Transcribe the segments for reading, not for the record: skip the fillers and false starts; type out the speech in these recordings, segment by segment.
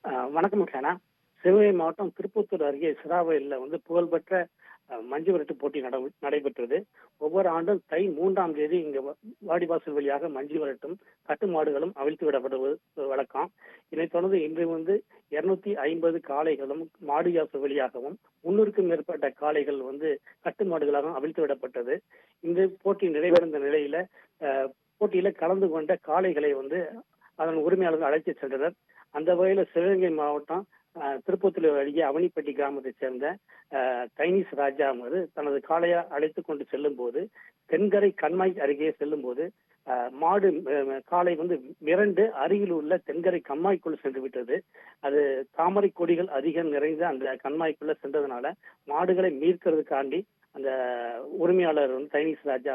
வணக்கம் சேனா. சிவகங்கை மாவட்டம் திருப்பத்தூர் அருகே சிராவயல்ல புகழ்பெற்ற மஞ்சு விரட்டு போட்டி நடைபெற்றது. ஒவ்வொரு ஆண்டும் தை 3ஆம் தேதி இங்க வாடிவாசல் வழியாக மஞ்சு விரட்டும் கட்டுமாடுகளும் அவிழ்த்து விடப்படுவது வழக்கம். இதைத் தொடர்ந்து இன்று 250 காளைகளும் மாடுயாசல் வழியாகவும் 300க்கும் மேற்பட்ட காளைகள் கட்டுமாடுகளாகவும் அவிழ்த்து விடப்பட்டது. இந்த போட்டி நிறைவடைந்த நிலையில போட்டியில கலந்து கொண்ட காளைகளை அதன் உரிமையாளர்கள் அழைத்து சென்றனர். அந்த வகையில சிவகங்கை மாவட்டம் திருப்பத்தூர் அருகே அவனிப்பட்டி கிராமத்தைச் சேர்ந்த தைனீஸ் ராஜா தனது காளையை அழைத்து கொண்டு செல்லும் போது தென்கரை கண்மாய் அருகே செல்லும் போது மாடு காளை மிரண்டு அருகில் உள்ள தென்கரை கண்மாய்க்குள் சென்று விட்டது. அது தாமரை கொடிகள் அதிகம் நிறைந்த அந்த கண்மாய்க்குள்ள சென்றதுனால மாடுகளை மீட்கிறதுக்காண்டி அந்த உரிமையாளர் தைனீஸ் ராஜா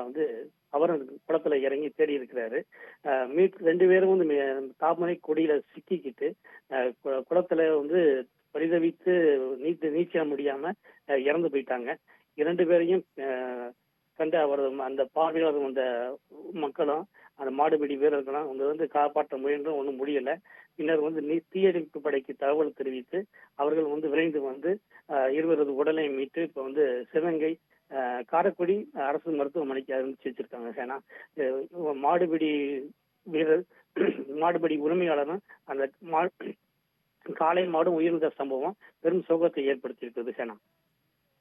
அவரும் குளத்துல இறங்கி தேடி இருக்கிறாரு. 2 பேரும் தாமரை கொடியில சிக்கிக்கிட்டு குளத்துல பரிதவித்து நீச்சல் முடியாம இறந்து போயிட்டாங்க. 2 பேரையும் கண்டு அவர் அந்த பார்வையாளர் அந்த மக்களும் அந்த மாடுபிடி வீரர்களும் காப்பாற்ற முயன்றும் ஒன்றும் முடியல. பின்னர் தீயணைப்பு படைக்கு தகவல் தெரிவித்து அவர்கள் விரைந்து இருவரது உடலை மீட்டு இப்ப சிவகங்கை காரைக்குடி அரசு மருத்துவமனைக்கு அனுப்பிச்சு வச்சிருக்காங்க. ஏன்னா மாடுபிடி வீரர் மாடுபிடி உரிமையாளரும் அந்த காளை மாடும் உயிரிழந்த சம்பவம் பெரும் சோகத்தை ஏற்படுத்தி இருக்குது. சேனா.